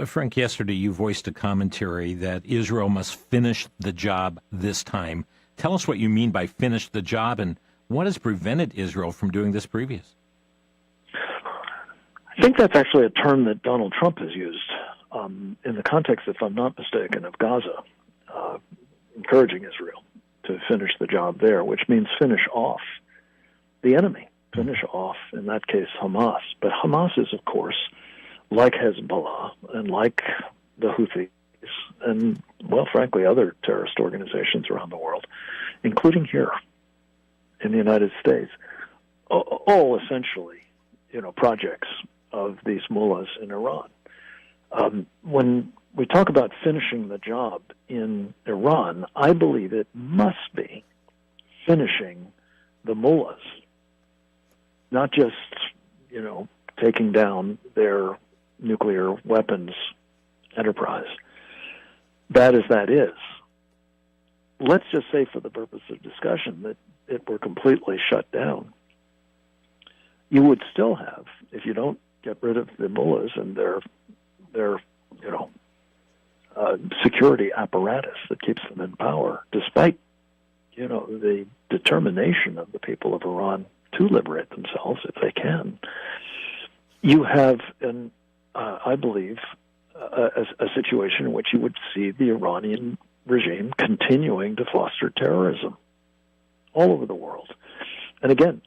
Frank, yesterday you voiced a commentary that Israel must finish the job this time. Tell us what you mean by finish the job, and what has prevented Israel from doing this previous? I think that's actually a term that Donald Trump has used in the context, if I'm not mistaken, of Gaza, encouraging Israel to finish the job there, which means finish off the enemy, finish off, in that case, Hamas. But Hamas is, of course, like Hezbollah and like the Houthis and, well, frankly, other terrorist organizations around the world, including here in the United States, all essentially, projects of these mullahs in Iran. When we talk about finishing the job in Iran, I believe it must be finishing the mullahs, not just, taking down their nuclear weapons enterprise. Bad as that is, let's just say for the purpose of discussion that it were completely shut down. You would still have, if you don't get rid of the mullahs and their security apparatus that keeps them in power, despite, the determination of the people of Iran to liberate themselves if they can, you have, I believe, a situation in which you would see the Iranian regime continuing to foster terrorism all over the world. And again,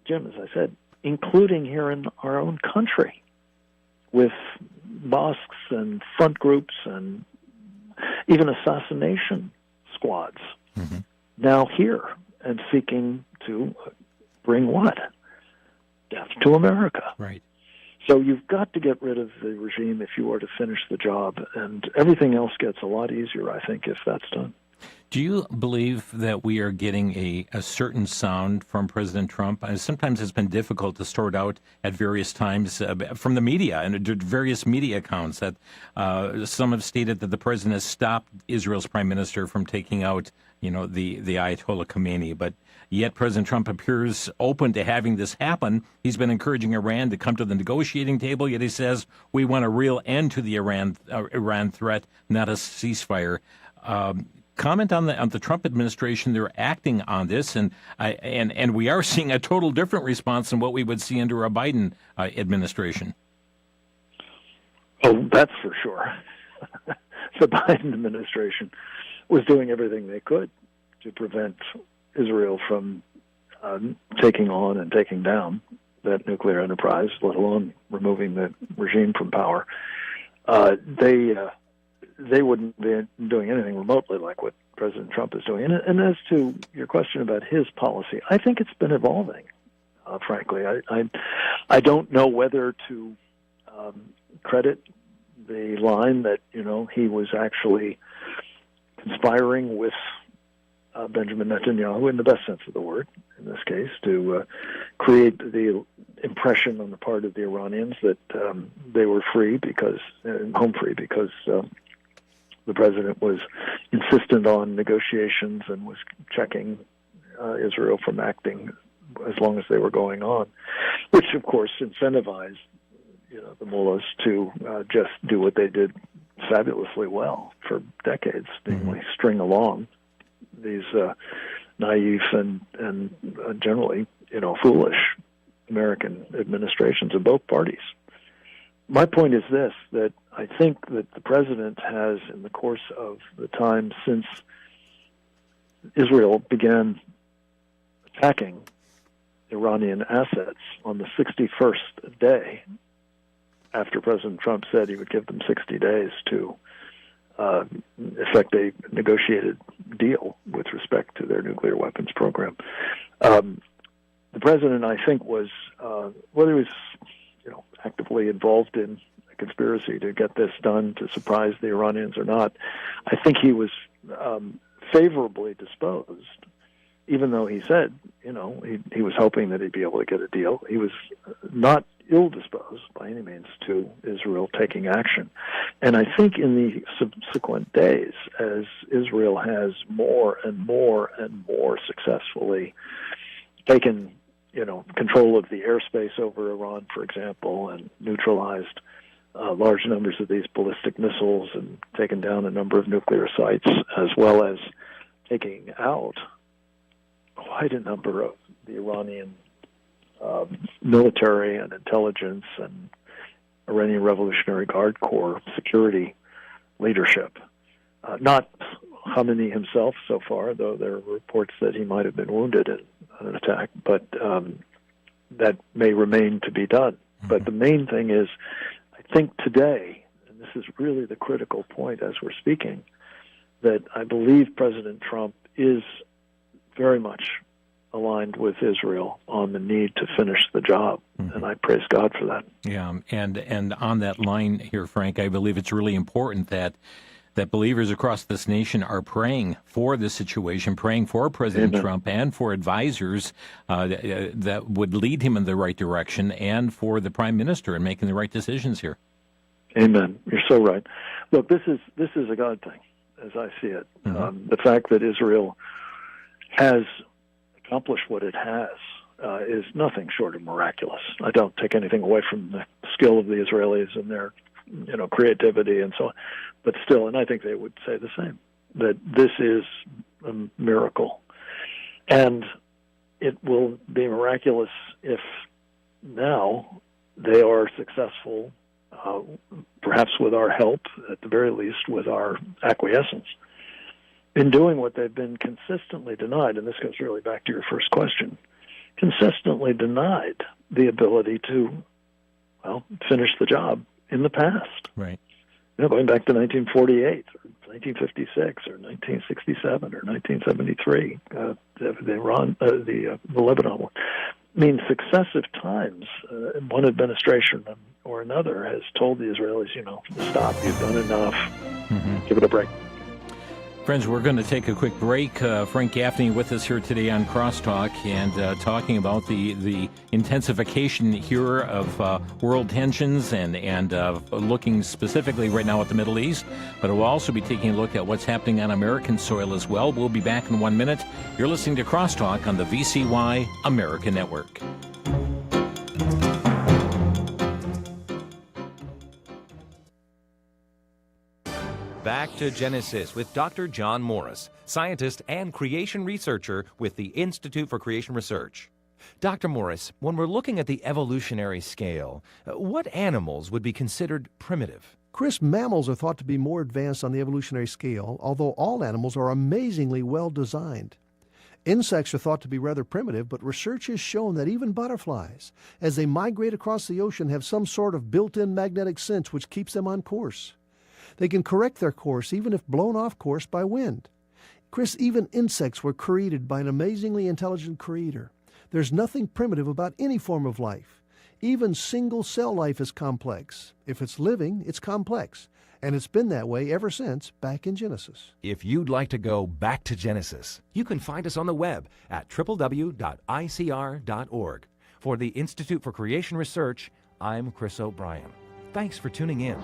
Jim, as I said, including here in our own country, with mosques and front groups and even assassination squads now here and seeking to bring what? Death to America. Right. So you've got to get rid of the regime if you are to finish the job, and everything else gets a lot easier, I think, if that's done. Do you believe that we are getting a certain sound from President Trump? Sometimes it's been difficult to sort out at various times from the media and various media accounts that some have stated that the president has stopped Israel's prime minister from taking out, the Ayatollah Khomeini, but yet President Trump appears open to having this happen. He's been encouraging Iran to come to the negotiating table, yet he says we want a real end to the Iran threat, not a ceasefire. Comment on the Trump administration. They're acting on this, and we are seeing a total different response than what we would see under a Biden administration. Oh, that's for sure. The Biden administration was doing everything they could to prevent Israel from taking on and taking down that nuclear enterprise, let alone removing the regime from power. They wouldn't be doing anything remotely like what President Trump is doing. And as to your question about his policy, I think it's been evolving, frankly. I don't know whether to credit the line that, he was actually conspiring with Benjamin Netanyahu, in the best sense of the word, in this case, to create the impression on the part of the Iranians that they were free home free because the president was insistent on negotiations and was checking Israel from acting as long as they were going on, which, of course, incentivized the mullahs to just do what they did fabulously well for decades, namely string along these naive and generally, foolish American administrations of both parties. My point is this, that I think that the president has, in the course of the time since Israel began attacking Iranian assets on the 61st day after President Trump said he would give them 60 days to effect a negotiated deal with respect to their nuclear weapons program. The president, I think, was, whether he was actively involved in a conspiracy to get this done to surprise the Iranians or not, I think he was favorably disposed, even though he said, he was hoping that he'd be able to get a deal. He was not ill-disposed by any means to Israel taking action. And I think in the subsequent days, as Israel has more and more and more successfully taken control of the airspace over Iran, for example, and neutralized large numbers of these ballistic missiles and taken down a number of nuclear sites, as well as taking out quite a number of the Iranian military and intelligence and Iranian Revolutionary Guard Corps security leadership. Not Khamenei himself so far, though there are reports that he might have been wounded in an attack, but that may remain to be done. Mm-hmm. But the main thing is, I think today, and this is really the critical point as we're speaking, that I believe President Trump is very much aligned with Israel on the need to finish the job, and I praise God for that. Yeah, and on that line here, Frank, I believe it's really important that believers across this nation are praying for this situation, praying for President Amen. Trump and for advisors that would lead him in the right direction, and for the Prime Minister in making the right decisions here. Amen. You're so right. Look, this is a God thing, as I see it. Mm-hmm. The fact that Israel has accomplished what it has is nothing short of miraculous. I don't take anything away from the skill of the Israelis and their creativity and so on, but still, and I think they would say the same, that this is a miracle. And it will be miraculous if now they are successful, perhaps with our help, at the very least with our acquiescence, in doing what they've been consistently denied, and this goes really back to your first question, consistently denied the ability to, finish the job in the past. Right. Going back to 1948 or 1956 or 1967 or 1973, the Lebanon war. I mean, successive times, one administration or another has told the Israelis, stop, you've done enough, give it a break. Friends, we're going to take a quick break. Frank Gaffney with us here today on Crosstalk, and talking about the intensification here of world tensions and looking specifically right now at the Middle East, but we'll also be taking a look at what's happening on American soil as well. We'll be back in 1 minute. You're listening to Crosstalk on the VCY America Network. Back to Genesis with Dr. John Morris, scientist and creation researcher with the Institute for Creation Research. Dr. Morris, when we're looking at the evolutionary scale, what animals would be considered primitive? Chris, mammals are thought to be more advanced on the evolutionary scale, although all animals are amazingly well designed. Insects are thought to be rather primitive, but research has shown that even butterflies, as they migrate across the ocean, have some sort of built-in magnetic sense which keeps them on course. They can correct their course even if blown off course by wind. Chris, even insects were created by an amazingly intelligent creator. There's nothing primitive about any form of life. Even single-cell life is complex. If it's living, it's complex. And it's been that way ever since back in Genesis. If you'd like to go back to Genesis, you can find us on the web at www.icr.org. For the Institute for Creation Research, I'm Chris O'Brien. Thanks for tuning in.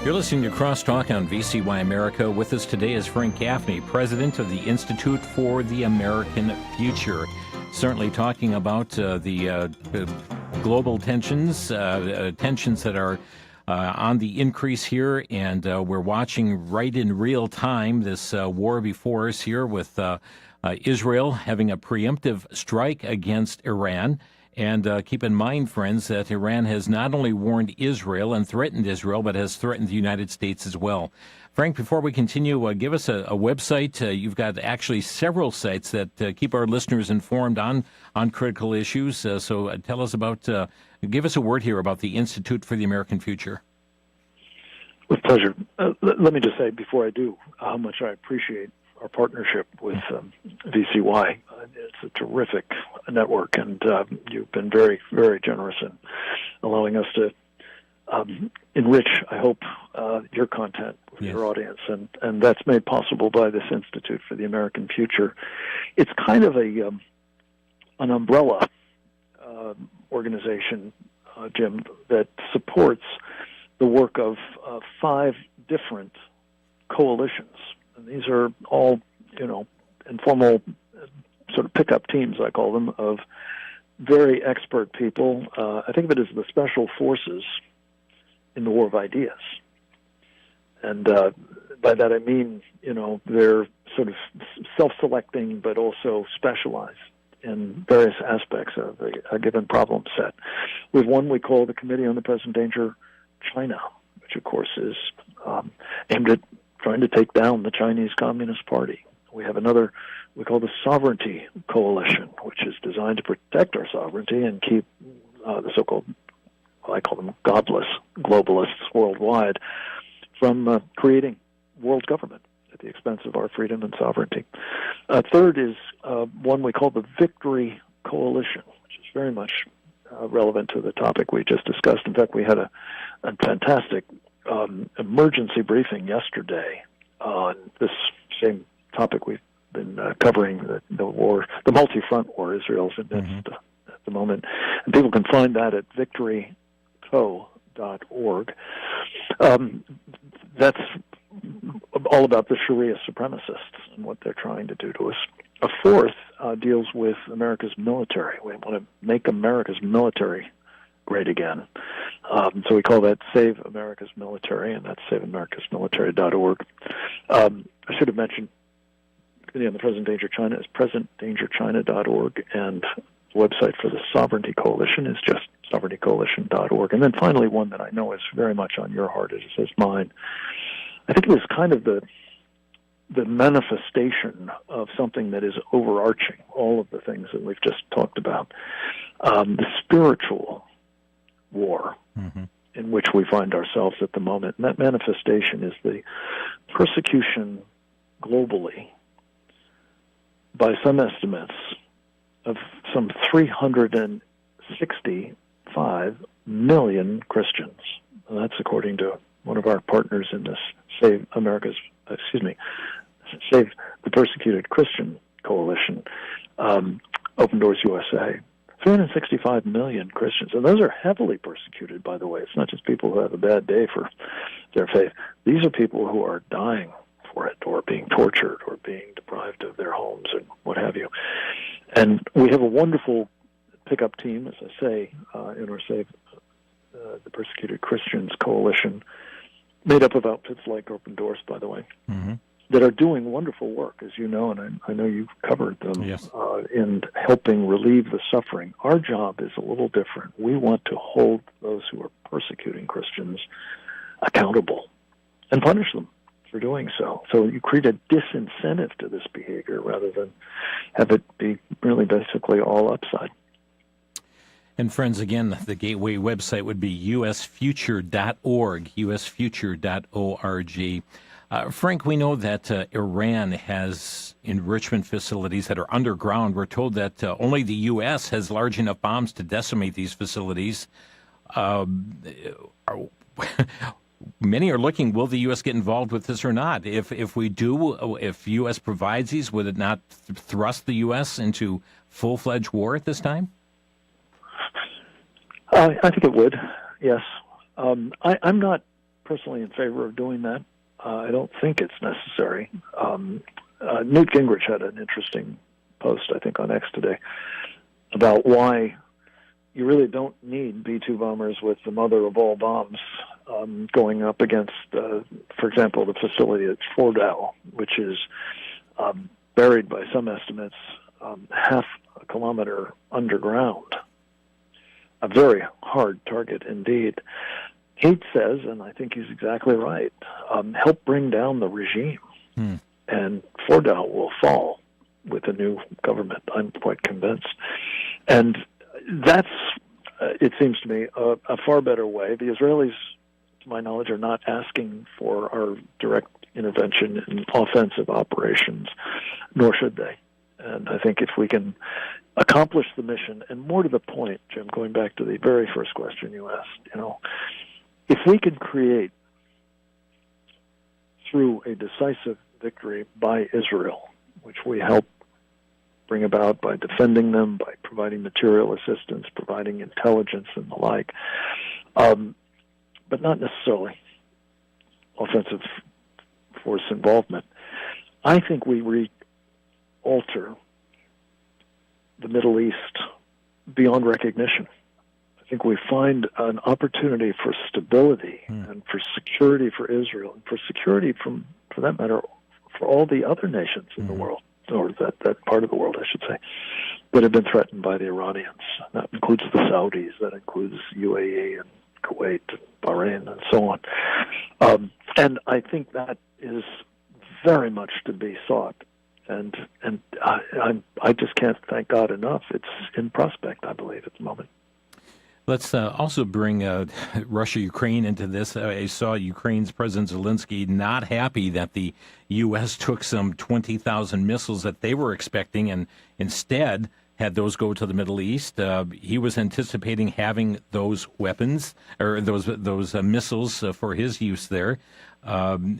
You're listening to Crosstalk on VCY America. With us today is Frank Gaffney, president of the Institute for the American Future. Certainly talking about the global tensions that are on the increase here, and we're watching right in real time this war before us here with Israel having a preemptive strike against Iran. And keep in mind, friends, that Iran has not only warned Israel and threatened Israel, but has threatened the United States as well. Frank, before we continue, give us a website. You've got actually several sites that keep our listeners informed on critical issues. So tell us about, give us a word here about the Institute for the American Future. With pleasure. Let me just say before I do how much I appreciate our partnership with VCY. It's a terrific network, and you've been very, very generous in allowing us to enrich, I hope, your content with your audience, and that's made possible by this Institute for the American Future. It's kind of an umbrella organization, Jim, that supports the work of 5 different coalitions. And these are all informal sort of pickup teams, I call them, of very expert people. I think of it as the special forces in the war of ideas. And by that I mean, they're sort of self-selecting but also specialized in various aspects of a given problem set. We have one we call the Committee on the Present Danger China, which of course is aimed at trying to take down the Chinese Communist Party. We have another we call the Sovereignty Coalition, which is designed to protect our sovereignty and keep the so-called, I call them godless globalists worldwide, from creating world government at the expense of our freedom and sovereignty. Third is one we call the Victory Coalition, which is very much relevant to the topic we just discussed. In fact, we had a fantastic emergency briefing yesterday on this same topic we've been covering, the war, the multi-front war Israel's amidst at the moment. And people can find that at victoryco.org. That's all about the Sharia supremacists and what they're trying to do to us. A fourth deals with America's military. We want to make America's military great again. So we call that Save America's Military, and that's saveamericasmilitary.org. I should have mentioned the Present Danger China is presentdangerchina.org, and the website for the Sovereignty Coalition is just sovereigntycoalition.org. And then finally, one that I know is very much on your heart, as is mine. I think it was kind of the manifestation of something that is overarching all of the things that we've just talked about, the spiritual war in which we find ourselves at the moment. And that manifestation is the persecution globally, by some estimates, of some 365 million Christians. And that's according to one of our partners in this Save the Persecuted Christian Coalition, Open Doors USA. 365 million Christians. And those are heavily persecuted, by the way. It's not just people who have a bad day for their faith. These are people who are dying for it, or being tortured, or being deprived of their homes, and what have you. And we have a wonderful pickup team, as I say, in our Save the Persecuted Christians Coalition, made up of outfits like Open Doors, by the way, that are doing wonderful work, as you know, and I know you've covered them, in helping relieve the suffering. Our job is a little different. We want to hold those who are persecuting Christians accountable and punish them for doing so. So you create a disincentive to this behavior rather than have it be really basically all upside. And friends, again, the Gateway website would be usfuture.org, usfuture.org. Frank, we know that Iran has enrichment facilities that are underground. We're told that only the U.S. has large enough bombs to decimate these facilities. Many are looking, will the U.S. get involved with this or not? If we do, if U.S. provides these, would it not thrust the U.S. into full-fledged war at this time? I think it would, yes. I'm not personally in favor of doing that. I don't think it's necessary. Newt Gingrich had an interesting post, I think, on X today about why you really don't need B-2 bombers with the mother of all bombs going up against, for example, the facility at Fordow, which is buried by some estimates half a kilometer underground. A very hard target indeed. He says, and I think he's exactly right, help bring down the regime, and Fordow will fall with a new government. I'm quite convinced. And that's, it seems to me, a far better way. The Israelis, to my knowledge, are not asking for our direct intervention in offensive operations, nor should they. And I think if we can accomplish the mission, and more to the point, Jim, going back to the very first question you asked, if we can create, through a decisive victory by Israel, which we help bring about by defending them, by providing material assistance, providing intelligence and the like, but not necessarily offensive force involvement, I think we alter the Middle East beyond recognition. I think we find an opportunity for stability and for security for Israel, and for security, for that matter, for all the other nations in the world, or that part of the world, I should say, that have been threatened by the Iranians. That includes the Saudis, that includes UAE and Kuwait, and Bahrain, and so on. And I think that is very much to be sought. And I just can't thank God enough. It's in prospect, I believe, at the moment. Let's also bring Russia-Ukraine into this. I saw Ukraine's President Zelensky not happy that the U.S. took some 20,000 missiles that they were expecting and instead had those go to the Middle East. He was anticipating having those weapons or those missiles for his use there. And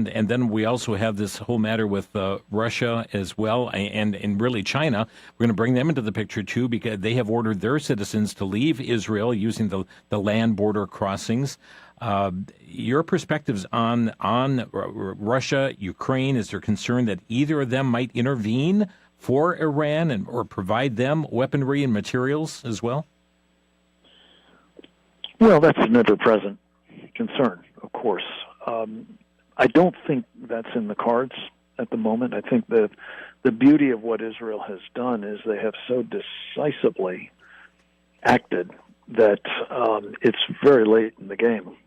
then we also have this whole matter with Russia as well, and really China. We're going to bring them into the picture too, because they have ordered their citizens to leave Israel using the land border crossings. Your perspectives on Russia, Ukraine? Is there concern that either of them might intervene for Iran or provide them weaponry and materials as well? Well, that's an ever-present concern, of course. I don't think that's in the cards at the moment. I think the beauty of what Israel has done is they have so decisively acted that it's very late in the game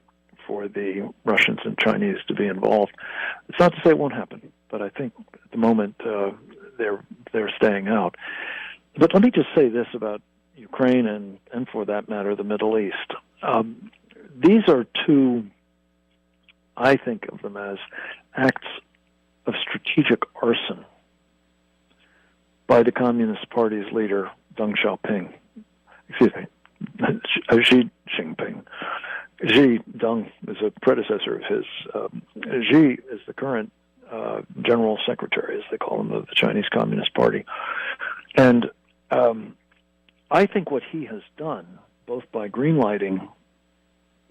for the Russians and Chinese to be involved. It's not to say it won't happen, but I think at the moment they're staying out. But let me just say this about Ukraine and for that matter, the Middle East. These are two, I think of them as acts of strategic arson by the Communist Party's leader, Deng Xiaoping. Xi Jinping. Deng is a predecessor of his. Xi is the current general secretary, as they call him, of the Chinese Communist Party. And I think what he has done, both by greenlighting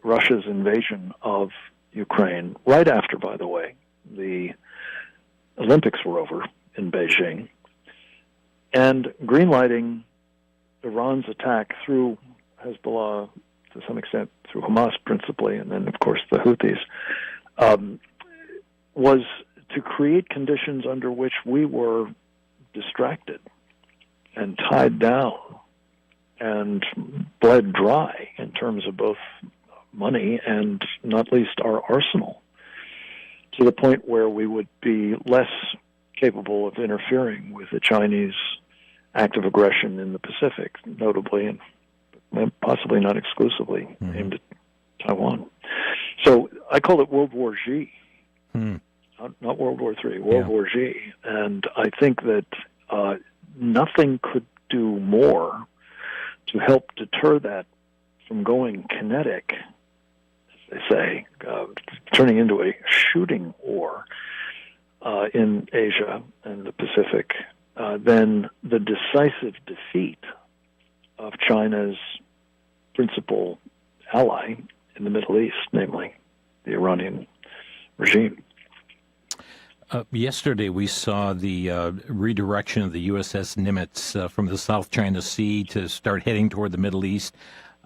Russia's invasion of Ukraine, right after, by the way, the Olympics were over in Beijing, and greenlighting Iran's attack through Hezbollah, to some extent through Hamas principally, and then, of course, the Houthis, was to create conditions under which we were distracted and tied down and bled dry in terms of both money and, not least, our arsenal, to the point where we would be less capable of interfering with the Chinese act of aggression in the Pacific, notably and possibly not exclusively aimed at Taiwan. So I call it World War Xi, not World War III, World War Xi. And I think that nothing could do more to help deter that from going kinetic, as they say, turning into a shooting war in Asia and the Pacific, than the decisive defeat of China's principal ally in the Middle East, namely the Iranian regime. Yesterday, we saw the redirection of the USS Nimitz from the South China Sea to start heading toward the Middle East.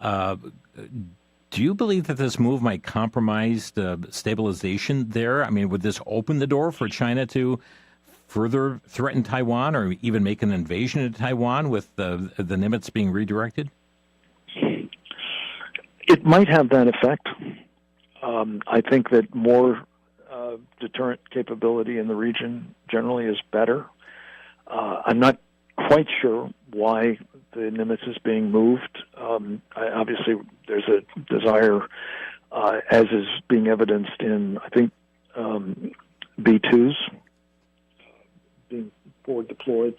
Do you believe that this move might compromise the stabilization there? I mean, would this open the door for China to further threaten Taiwan or even make an invasion of Taiwan with the Nimitz being redirected? It might have that effect. I think that more deterrent capability in the region generally is better. I'm not quite sure why the Nimitz is being moved. Obviously, there's a desire, as is being evidenced in, I think, B-2s being forward deployed,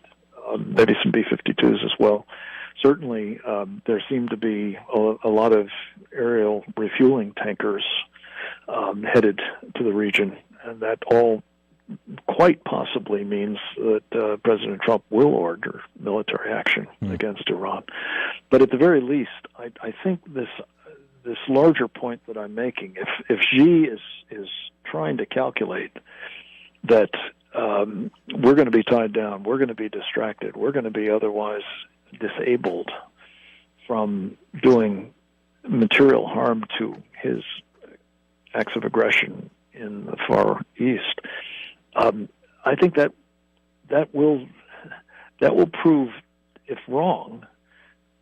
maybe some B-52s as well. Certainly, there seem to be a lot of aerial refueling tankers headed to the region, and that all quite possibly means that President Trump will order military action against Iran. But at the very least, I think this larger point that I'm making, if Xi is trying to calculate that we're going to be tied down, we're going to be distracted, we're going to be otherwise disabled from doing material harm to his acts of aggression in the Far East. I think that will prove, if wrong,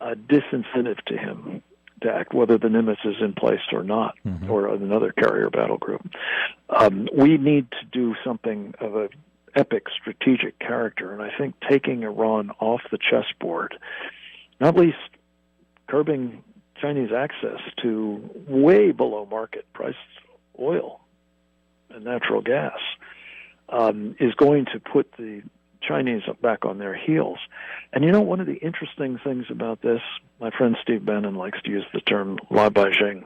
a disincentive to him to act, whether the Nimitz is in place or not, or another carrier battle group. We need to do something of an epic strategic character, and I think taking Iran off the chessboard, not least curbing Chinese access to way below market priced oil and natural gas, is going to put the Chinese back on their heels. And one of the interesting things about this, my friend Steve Bannon likes to use the term La Beijing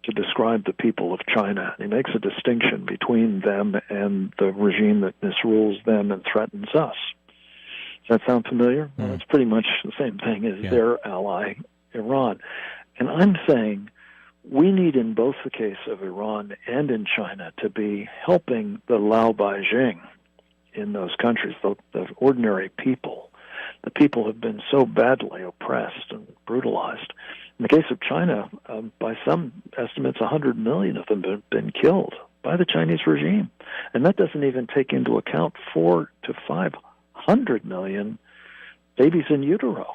to describe the people of China. He makes a distinction between them and the regime that misrules them and threatens us. Does that sound familiar? Well, it's pretty much the same thing as their ally, Iran. And I'm saying we need, in both the case of Iran and in China, to be helping the Lao Beijing in those countries, the ordinary people. The people have been so badly oppressed and brutalized. In the case of China, by some estimates, 100 million of them have been killed by the Chinese regime. And that doesn't even take into account 400 to 500 million babies in utero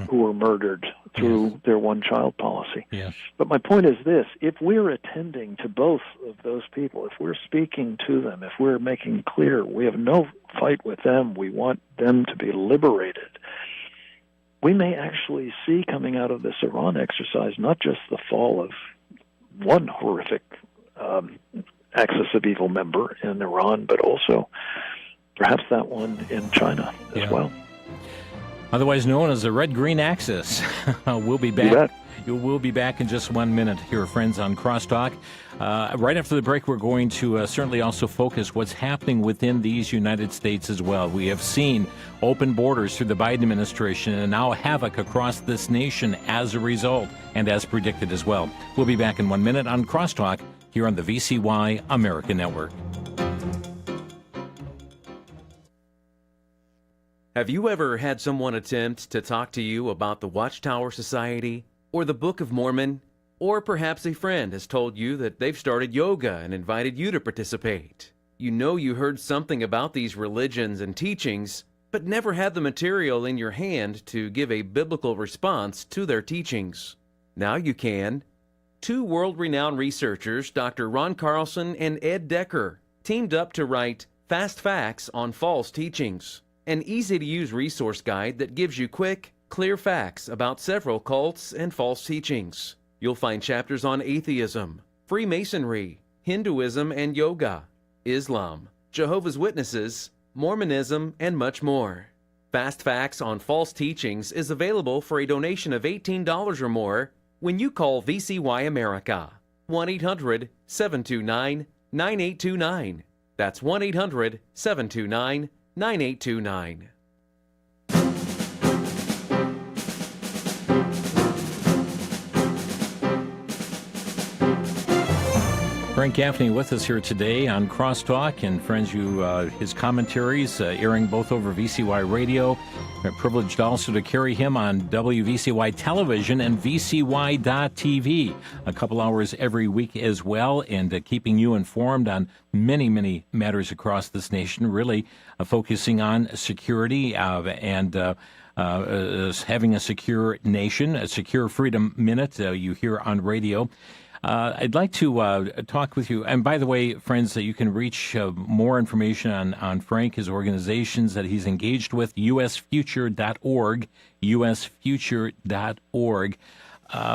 who were murdered through their one-child policy. Yes. But my point is this: if we're attending to both of those people, if we're speaking to them, if we're making clear we have no fight with them, we want them to be liberated, we may actually see coming out of this Iran exercise not just the fall of one horrific axis of evil member in Iran, but also perhaps that one in China as well. Otherwise known as the red-green axis. We'll be back. You will be back in just 1 minute here, friends, on Crosstalk. Right after the break, we're going to certainly also focus what's happening within these United States as well. We have seen open borders through the Biden administration and now havoc across this nation as a result, and as predicted as well. We'll be back in 1 minute on Crosstalk here on the VCY America Network. Have you ever had someone attempt to talk to you about the Watchtower Society or the Book of Mormon? Or perhaps a friend has told you that they've started yoga and invited you to participate. You know you heard something about these religions and teachings, but never had the material in your hand to give a biblical response to their teachings. Now you can. Two world-renowned researchers, Dr. Ron Carlson and Ed Decker, teamed up to write Fast Facts on False Teachings, an easy-to-use resource guide that gives you quick, clear facts about several cults and false teachings. You'll find chapters on atheism, Freemasonry, Hinduism and yoga, Islam, Jehovah's Witnesses, Mormonism, and much more. Fast Facts on False Teachings is available for a donation of $18 or more when you call VCY America, 1-800-729-9829. That's 1-800-729-9829. Frank Gaffney with us here today on Crosstalk, and friends, his commentaries airing both over VCY Radio. We're privileged also to carry him on WVCY Television and VCY.TV a couple hours every week as well, and keeping you informed on many, many matters across this nation, really focusing on security and having a secure nation, a Secure Freedom Minute you hear on radio. I'd like to talk with you. And by the way, friends, that you can reach more information on Frank, his organizations that he's engaged with, usfuture.org, usfuture.org.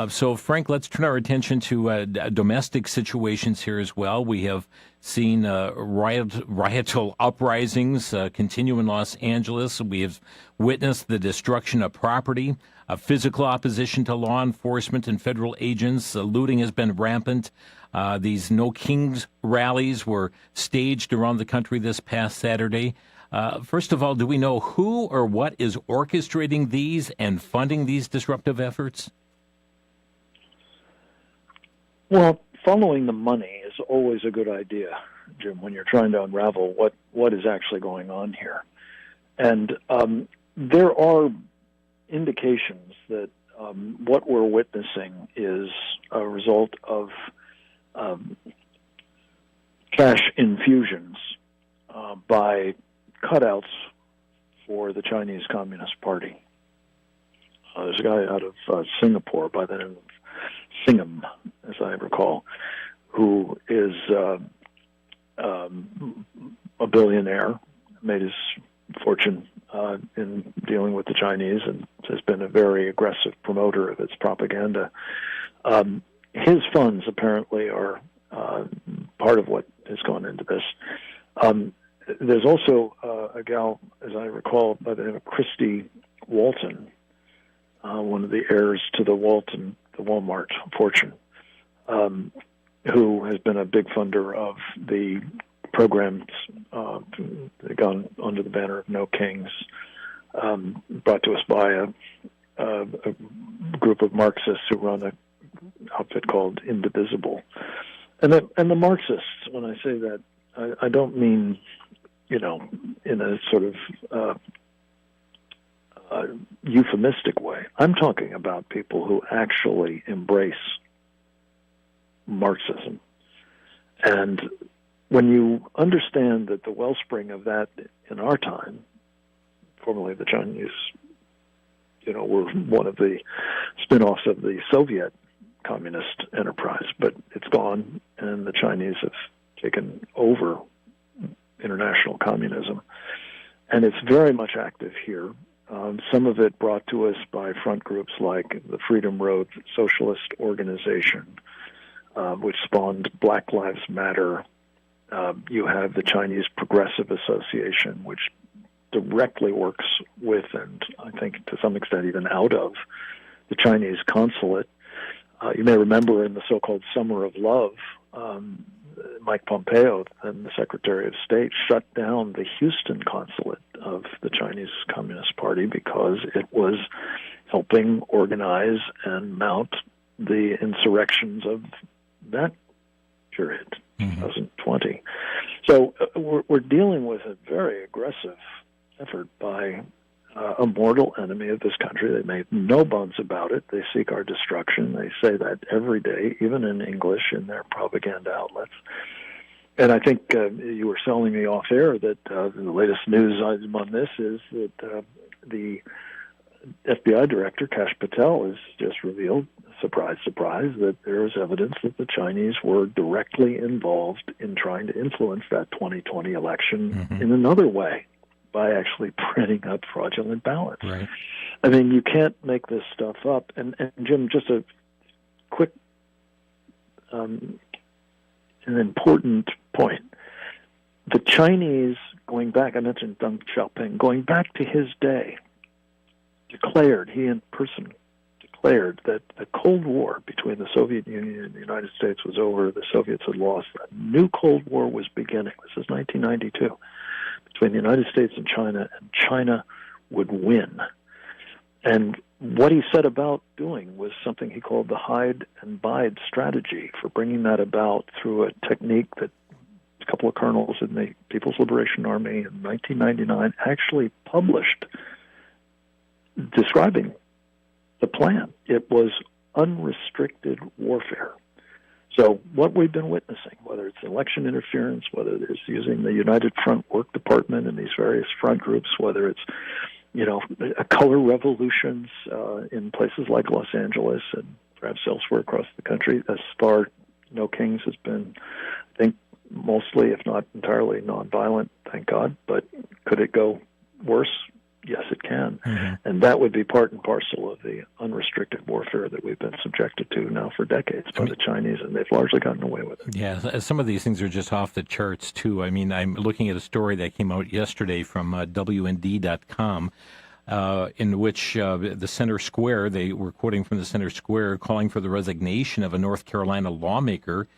So, Frank, let's turn our attention to domestic situations here as well. We have seen riotal uprisings continue in Los Angeles. We have witnessed the destruction of property, physical opposition to law enforcement and federal agents. Looting has been rampant. These No Kings rallies were staged around the country this past Saturday. First of all, do we know who or what is orchestrating these and funding these disruptive efforts? Well, following the money is always a good idea. Jim, when you're trying to unravel what is actually going on here. And there are indications that what we're witnessing is a result of cash infusions by cutouts for the Chinese Communist Party. There's a guy out of Singapore by the name of Singham, as I recall, who is a billionaire, made his fortune in dealing with the Chinese, and has been a very aggressive promoter of its propaganda. His funds apparently are part of what has gone into this. There's also a gal, as I recall, by the name of Christy Walton, one of the heirs to the Walmart fortune, who has been a big funder of the programs gone under the banner of No Kings, brought to us by a group of Marxists who run an outfit called Indivisible. And the Marxists, when I say that, I don't mean, in a sort of euphemistic way. I'm talking about people who actually embrace Marxism. And when you understand that the wellspring of that in our time, formerly the Chinese, were one of the spin-offs of the Soviet communist enterprise, but it's gone, and the Chinese have taken over international communism. And it's very much active here. Some of it brought to us by front groups like the Freedom Road Socialist Organization, which spawned Black Lives Matter. You have the Chinese Progressive Association, which directly works with, and I think to some extent even out of, the Chinese consulate. You may remember in the so-called Summer of Love, Mike Pompeo, then the Secretary of State, shut down the Houston consulate of the Chinese Communist Party because it was helping organize and mount the insurrections of that period, 2020. So we're dealing with a very aggressive effort by a mortal enemy of this country. They make no bones about it. They seek our destruction. They say that every day, even in English, in their propaganda outlets. And I think you were telling me off air that the latest news item on this is that the FBI director, Kash Patel, has just revealed, surprise, surprise, that there is evidence that the Chinese were directly involved in trying to influence that 2020 election in another way, by actually printing up fraudulent ballots. Right. I mean, you can't make this stuff up. And Jim, just a quick, an important point. The Chinese, going back, I mentioned Deng Xiaoping, going back to his day, declared, he in person declared that the Cold War between the Soviet Union and the United States was over. The Soviets had lost. A new Cold War was beginning. This is 1992. Between the United States and China would win. And what he set about doing was something he called the hide and bide strategy, for bringing that about through a technique that a couple of colonels in the People's Liberation Army in 1999 actually published, describing the plan. It was unrestricted warfare. So what we've been witnessing, whether it's election interference, whether it's using the United Front Work Department and these various front groups, whether it's, color revolutions in places like Los Angeles and perhaps elsewhere across the country, as far No Kings has been, I think, mostly, if not entirely, nonviolent, thank God. But could it go worse? Yes, it can. And that would be part and parcel of the unrestricted warfare that we've been subjected to now for decades by the Chinese, and they've largely gotten away with it. Yeah, some of these things are just off the charts, too. I mean, I'm looking at a story that came out yesterday from WND.com, in which the Center Square, they were quoting from the Center Square, calling for the resignation of a North Carolina lawmaker,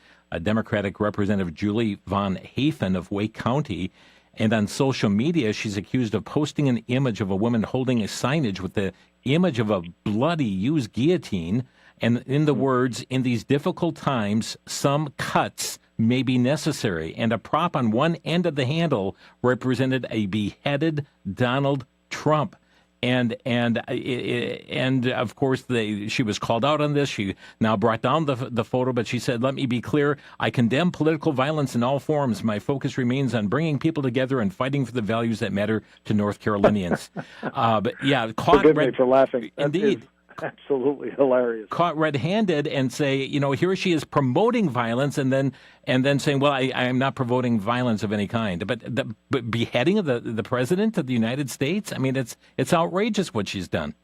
Democratic Representative Julie Von Hafen of Wake County. And on social media, she's accused of posting an image of a woman holding a signage with the image of a bloody used guillotine. And in the words, "In these difficult times, some cuts may be necessary. And a prop on one end of the handle represented a beheaded Donald Trump. And of course, she was called out on this. She now brought down the photo, but she said, "Let me be clear. I condemn political violence in all forms. My focus remains on bringing people together and fighting for the values that matter to North Carolinians." But yeah, caught Forgive me for laughing. That indeed. is absolutely hilarious. Caught red-handed and say, here she is promoting violence and then saying, well, I am not promoting violence of any kind. But beheading of the president of the United States? I mean, it's outrageous what she's done.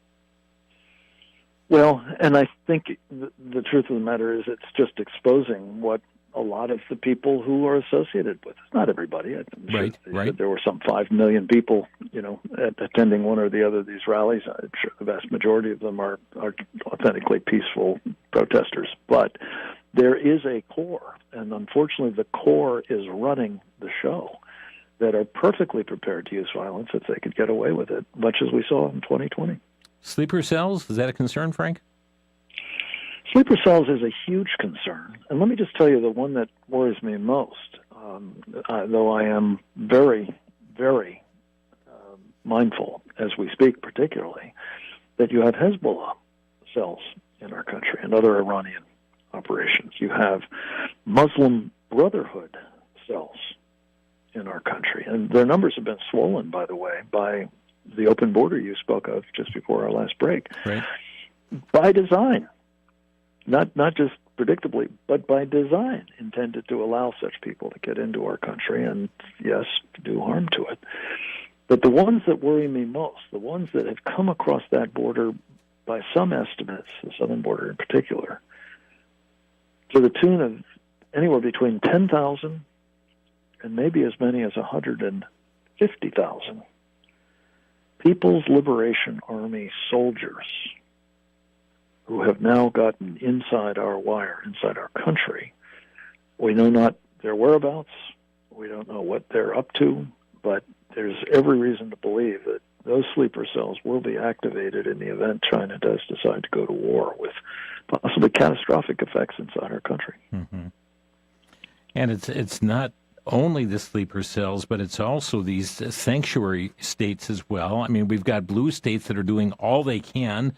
Well, and I think the truth of the matter is it's just exposing what a lot of the people who are associated with. It's not everybody. I'm sure Right. there were some 5 million people, attending one or the other of these rallies. I'm sure the vast majority of them are authentically peaceful protesters. But there is a core, and unfortunately the core is running the show, that are perfectly prepared to use violence if they could get away with it, much as we saw in 2020. Sleeper cells, is that a concern, Frank? Sleeper cells is a huge concern. And let me just tell you the one that worries me most, though I am very, very mindful as we speak particularly, that you have Hezbollah cells in our country and other Iranian operations. You have Muslim Brotherhood cells in our country. And their numbers have been swollen, by the way, by the open border you spoke of just before our last break. Right. By design. Not just predictably, but by design, intended to allow such people to get into our country and, yes, do harm to it. But the ones that worry me most, the ones that have come across that border by some estimates, the southern border in particular, to the tune of anywhere between 10,000 and maybe as many as 150,000 People's Liberation Army soldiers who have now gotten inside our wire, inside our country. We know not their whereabouts. We don't know what they're up to, but there's every reason to believe that those sleeper cells will be activated in the event China does decide to go to war, with possibly catastrophic effects inside our country. Mm-hmm. And it's not only the sleeper cells, but it's also these sanctuary states as well. I mean, we've got blue states that are doing all they can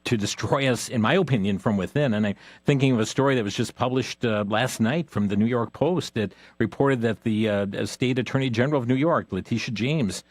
to destroy us, in my opinion, from within. And I'm thinking of a story that was just published last night from the New York Post that reported that the State Attorney General of New York, Letitia James,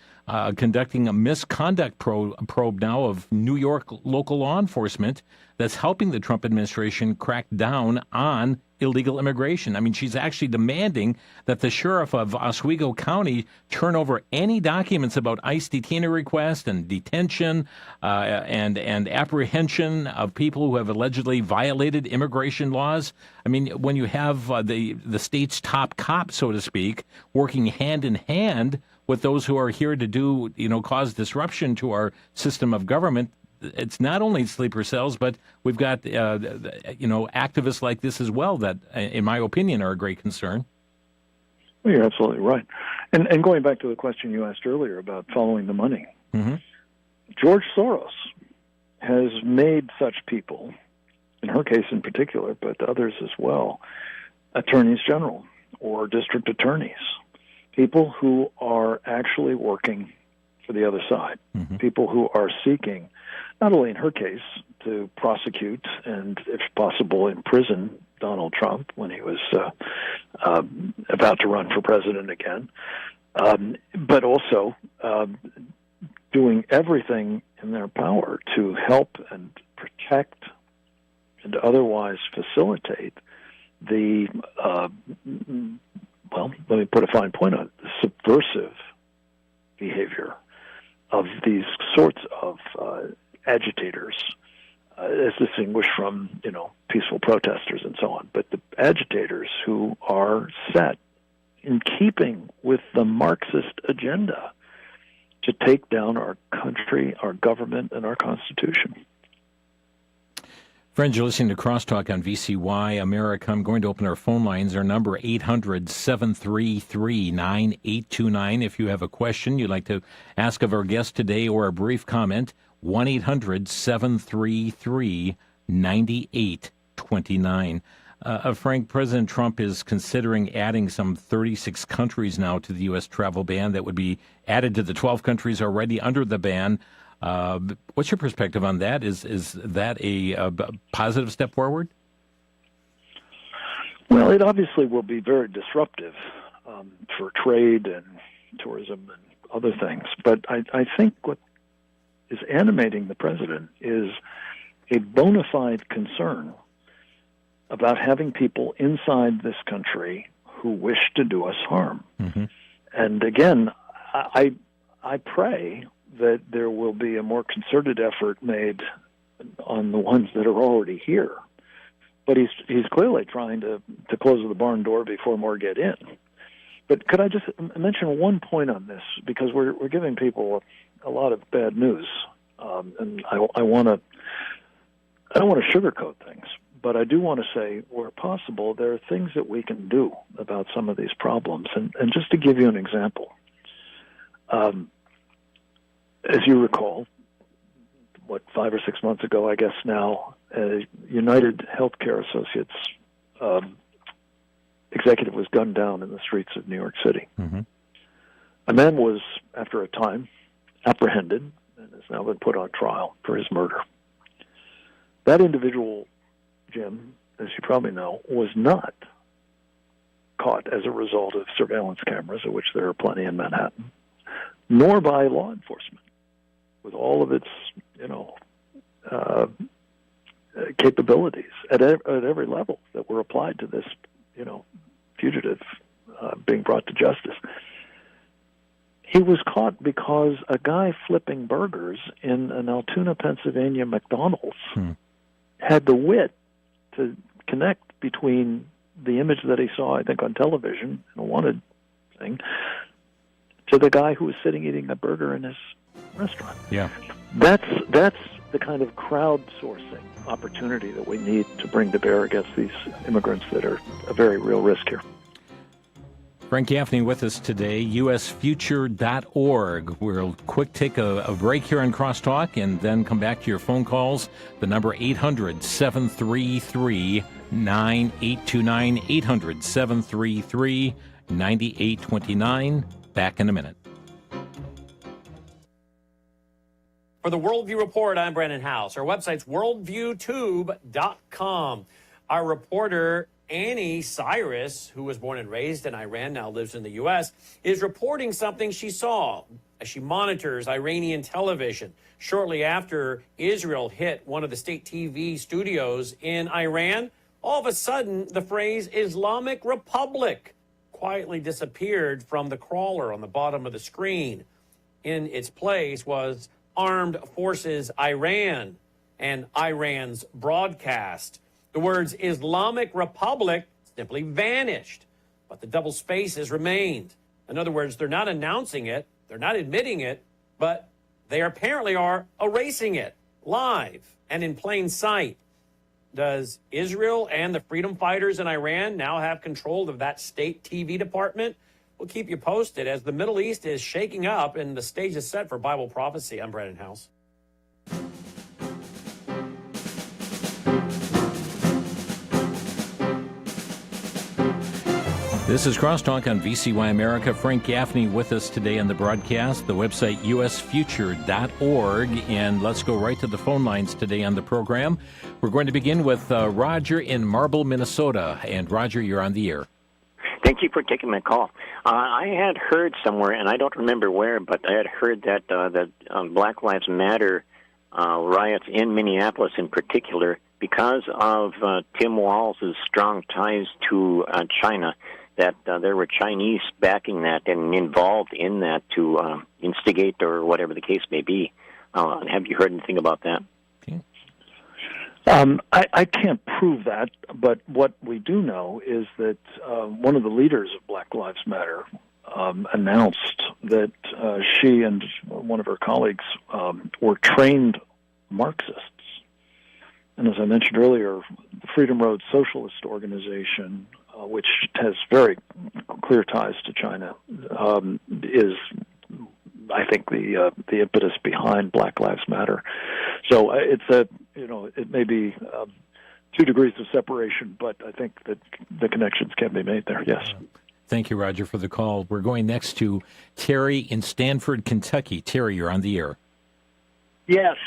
conducting a misconduct probe now of New York local law enforcement that's helping the Trump administration crack down on illegal immigration. I mean, she's actually demanding that the sheriff of Oswego County turn over any documents about ICE detainer request and detention and apprehension of people who have allegedly violated immigration laws. I mean, when you have the state's top cop, so to speak, working hand in hand with those who are here to do, cause disruption to our system of government, it's not only sleeper cells, but we've got, activists like this as well that, in my opinion, are a great concern. Well, you're absolutely right. And going back to the question you asked earlier about following the money, mm-hmm. George Soros has made such people, in her case in particular, but others as well, attorneys general or district attorneys, people who are actually working for the other side, mm-hmm. people who are seeking, not only in her case, to prosecute and, if possible, imprison Donald Trump when he was about to run for president again, but also doing everything in their power to help and protect and otherwise facilitate the, let me put a fine point on it, the subversive behavior of these sorts of agitators, as distinguished from, peaceful protesters and so on. But the agitators who are set in keeping with the Marxist agenda to take down our country, our government, and our Constitution. Friends, you're listening to Crosstalk on VCY America. I'm going to open our phone lines. Our number 800-733-9829. If you have a question you'd like to ask of our guest today or a brief comment, 1-800-733-9829. Frank, President Trump is considering adding some 36 countries now to the U.S. travel ban that would be added to the 12 countries already under the ban. What's your perspective on that? Is that a positive step forward? Well, it obviously will be very disruptive for trade and tourism and other things. But I think what is animating the president is a bona fide concern about having people inside this country who wish to do us harm. Mm-hmm. And again, I pray that there will be a more concerted effort made on the ones that are already here. But he's clearly trying to close the barn door before more get in. But could I just mention one point on this, because we're giving people a lot of bad news, and I don't want to sugarcoat things, but I do want to say, where possible, there are things that we can do about some of these problems. And just to give you an example, as you recall, 5 or 6 months ago, I guess now, United Healthcare Associates executive was gunned down in the streets of New York City. Mm-hmm. A man was, after a time, apprehended and has now been put on trial for his murder. That individual, Jim, as you probably know, was not caught as a result of surveillance cameras, of which there are plenty in Manhattan, nor by law enforcement, with all of its, capabilities at every level that were applied to this, fugitive being brought to justice. He was caught because a guy flipping burgers in an Altoona, Pennsylvania McDonald's had the wit to connect between the image that he saw, I think, on television in a wanted thing, to the guy who was sitting eating a burger in his restaurant. Yeah, that's the kind of crowdsourcing opportunity that we need to bring to bear against these immigrants that are a very real risk here. Frank Gaffney with us today, usfuture.org. We'll quick take a break here on Crosstalk and then come back to your phone calls. The number 800-733-9829, 800-733-9829. Back in a minute. For the Worldview Report, I'm Brandon House. Our website's worldviewtube.com. Our reporter, Annie Cyrus, who was born and raised in Iran, now lives in the U.S., is reporting something she saw as she monitors Iranian television. Shortly after Israel hit one of the state TV studios in Iran, all of a sudden, the phrase Islamic Republic quietly disappeared from the crawler on the bottom of the screen. In its place was Armed Forces Iran and Iran's broadcast. The words Islamic Republic simply vanished, but the double spaces remained. In other words, they're not announcing it, they're not admitting it, but they apparently are erasing it live and in plain sight. Does Israel and the freedom fighters in Iran now have control of that state TV department? We'll keep you posted as the Middle East is shaking up and the stage is set for Bible prophecy. I'm Brandon House. This is Crosstalk on VCY America. Frank Gaffney with us today on the broadcast, the website usfuture.org. And let's go right to the phone lines today on the program. We're going to begin with Roger in Marble, Minnesota. And Roger, you're on the air. Thank you for taking my call. I had heard somewhere, and I don't remember where, but I had heard that Black Lives Matter riots in Minneapolis in particular, because of Tim Walz's strong ties to China, that there were Chinese backing that and involved in that to instigate or whatever the case may be. Have you heard anything about that? I can't prove that, but what we do know is that one of the leaders of Black Lives Matter announced that she and one of her colleagues were trained Marxists. And as I mentioned earlier, the Freedom Road Socialist Organization, which has very clear ties to China, is, I think, the impetus behind Black Lives Matter. So it may be 2 degrees of separation, but I think that the connections can be made there, yes. Thank you, Roger, for the call. We're going next to Terry in Stanford, Kentucky. Terry, you're on the air. Yes,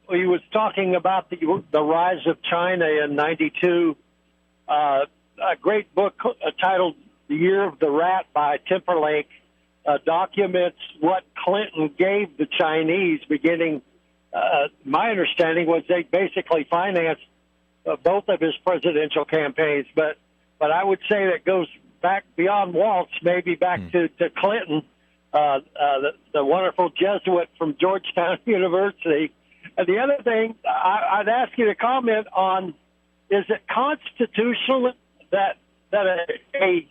he was talking about the rise of China in '92. A great book titled "The Year of the Rat" by Timberlake documents what Clinton gave the Chinese. Beginning, my understanding was they basically financed both of his presidential campaigns. But I would say that goes back beyond Waltz, maybe back to Clinton. The wonderful Jesuit from Georgetown University. And the other thing I'd ask you to comment on, is it constitutional that a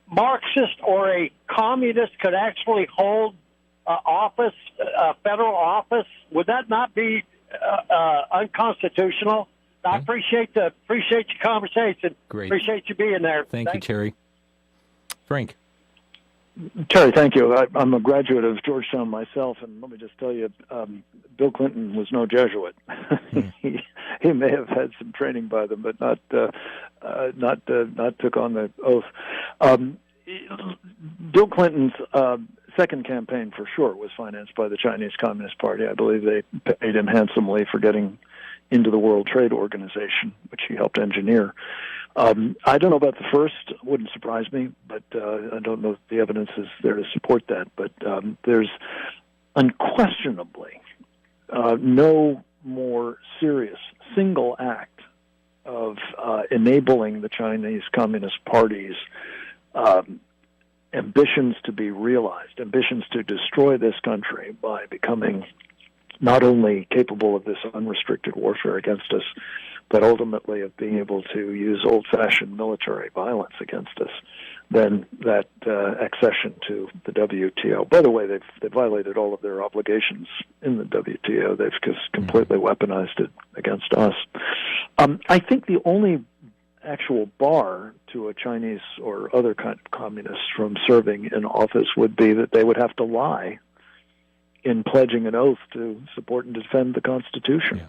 Marxist or a communist could actually hold office, federal office? Would that not be unconstitutional? I appreciate your conversation. Great. Appreciate you being there. Thank you, Terry. Frank. Terry, thank you. I'm a graduate of Georgetown myself, and let me just tell you, Bill Clinton was no Jesuit. He may have had some training by them, but not took on the oath. Bill Clinton's second campaign, for sure, was financed by the Chinese Communist Party. I believe they paid him handsomely for getting into the World Trade Organization, which he helped engineer. I don't know about the first. Wouldn't surprise me, but I don't know if the evidence is there to support that. But there's unquestionably no more serious single act of enabling the Chinese Communist Party's ambitions to be realized, ambitions to destroy this country by becoming not only capable of this unrestricted warfare against us, but ultimately of being able to use old-fashioned military violence against us, than that accession to the WTO. By the way, they've violated all of their obligations in the WTO. They've just completely weaponized it against us. I think the only actual bar to a Chinese or other kind of communists from serving in office would be that they would have to lie in pledging an oath to support and defend the Constitution. Yeah.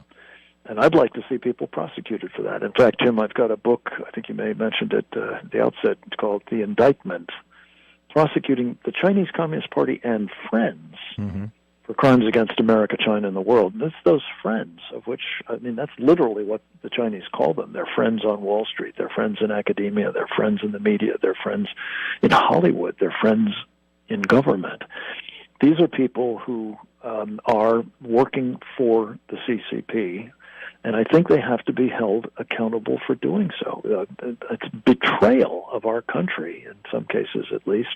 And I'd like to see people prosecuted for that. In fact, Jim, I've got a book, I think you may have mentioned it at the outset, it's called The Indictment, prosecuting the Chinese Communist Party and friends for crimes against America, China, and the world. And it's those friends, of which, I mean, that's literally what the Chinese call them. They're friends on Wall Street, they're friends in academia, they're friends in the media, they're friends in Hollywood, they're friends in government. These are people who are working for the CCP, and I think they have to be held accountable for doing so. It's betrayal of our country, in some cases at least,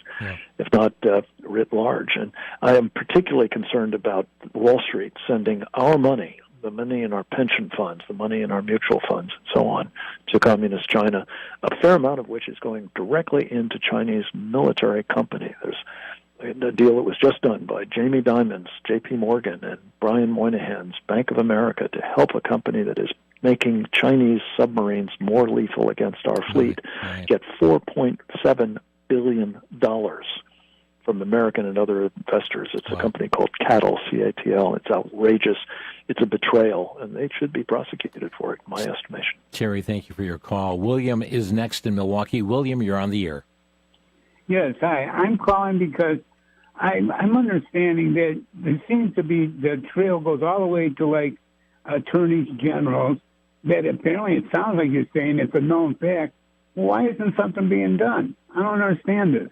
if not writ large. And I am particularly concerned about Wall Street sending our money, the money in our pension funds, the money in our mutual funds, and so on, to Communist China, a fair amount of which is going directly into Chinese military company. There's the deal that was just done by Jamie Dimon's J.P. Morgan and Brian Moynihan's Bank of America to help a company that is making Chinese submarines more lethal against our fleet get $4.7 billion from American and other investors. It's a company called CATL, C-A-T-L. It's outrageous. It's a betrayal, and they should be prosecuted for it, in my estimation. Terry, thank you for your call. William is next in Milwaukee. William, you're on the air. Yes, hi. I'm calling because I'm understanding that there seems to be the trail goes all the way to like attorneys generals. That apparently it sounds like you're saying it's a known fact. Why isn't something being done? I don't understand this.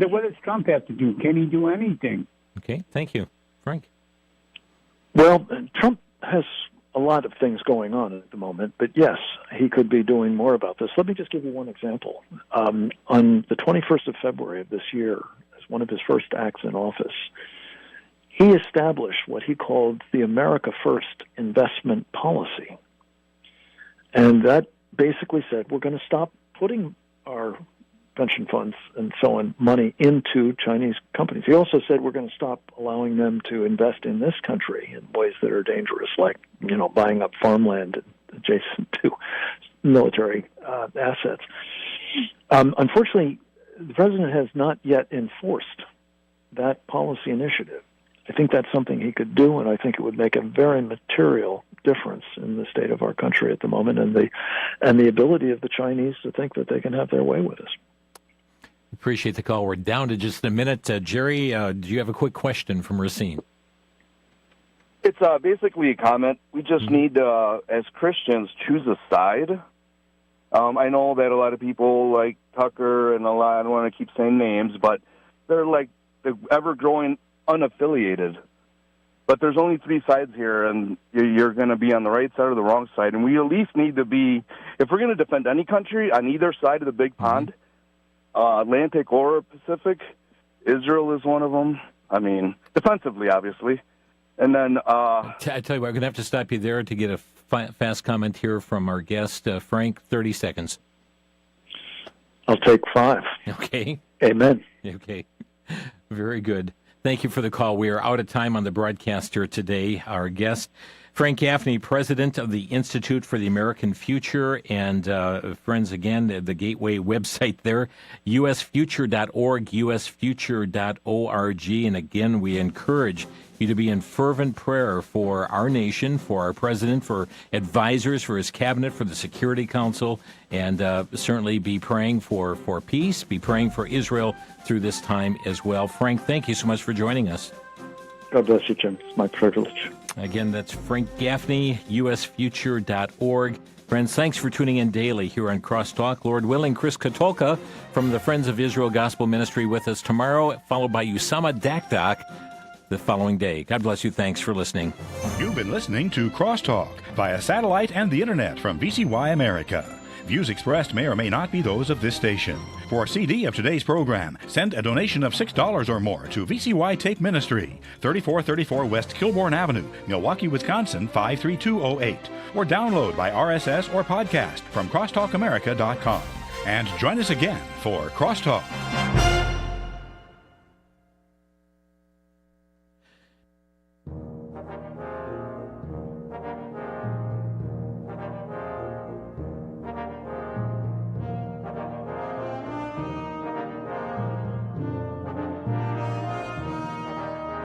What does Trump have to do? Can he do anything? Okay, thank you, Frank. Well, Trump has a lot of things going on at the moment, but yes, he could be doing more about this. Let me just give you one example. On the 21st of February of this year, as one of his first acts in office, he established what he called the America First investment policy. And that basically said we're going to stop putting our pension funds and so on money into Chinese companies. He also said we're going to stop allowing them to invest in this country in ways that are dangerous, like, you know, buying up farmland adjacent to military assets. Unfortunately, the president has not yet enforced that policy initiative. I think that's something he could do, and I think it would make a very material difference in the state of our country at the moment, and the ability of the Chinese to think that they can have their way with us. Appreciate the call. We're down to just a minute. Jerry, do you have a quick question from Racine? It's basically a comment. We just need to, as Christians, choose a side. I know that a lot of people like Tucker and I don't want to keep saying names, but they're like the ever-growing unaffiliated. But there's only three sides here, and you're going to be on the right side or the wrong side. And we at least need to be, if we're going to defend any country on either side of the big pond, Atlantic or Pacific, Israel is one of them. I mean, defensively, obviously. And then I tell you what, I'm going to have to stop you there to get a fast comment here from our guest, Frank. 30 seconds. I'll take 5. Okay. Amen. Okay. Very good. Thank you for the call. We are out of time on the broadcast here today. Our guest, Frank Gaffney, president of the Institute for the American Future, and friends, again, the Gateway website there, usfuture.org, usfuture.org. And again, we encourage you to be in fervent prayer for our nation, for our president, for advisors, for his cabinet, for the Security Council, and certainly be praying for peace, be praying for Israel through this time as well. Frank, thank you so much for joining us. God bless you, Jim. It's my privilege. Again, that's Frank Gaffney, usfuture.org. Friends, thanks for tuning in daily here on Crosstalk. Lord willing, Chris Katolka from the Friends of Israel Gospel Ministry with us tomorrow, followed by Usama Dakdak the following day. God bless you. Thanks for listening. You've been listening to Crosstalk via satellite and the internet from VCY America. Views expressed may or may not be those of this station. For a CD of today's program, send a donation of $6 or more to VCY Tape Ministry, 3434 West Kilbourne Avenue, Milwaukee, Wisconsin, 53208, or download by RSS or podcast from crosstalkamerica.com. And join us again for Crosstalk.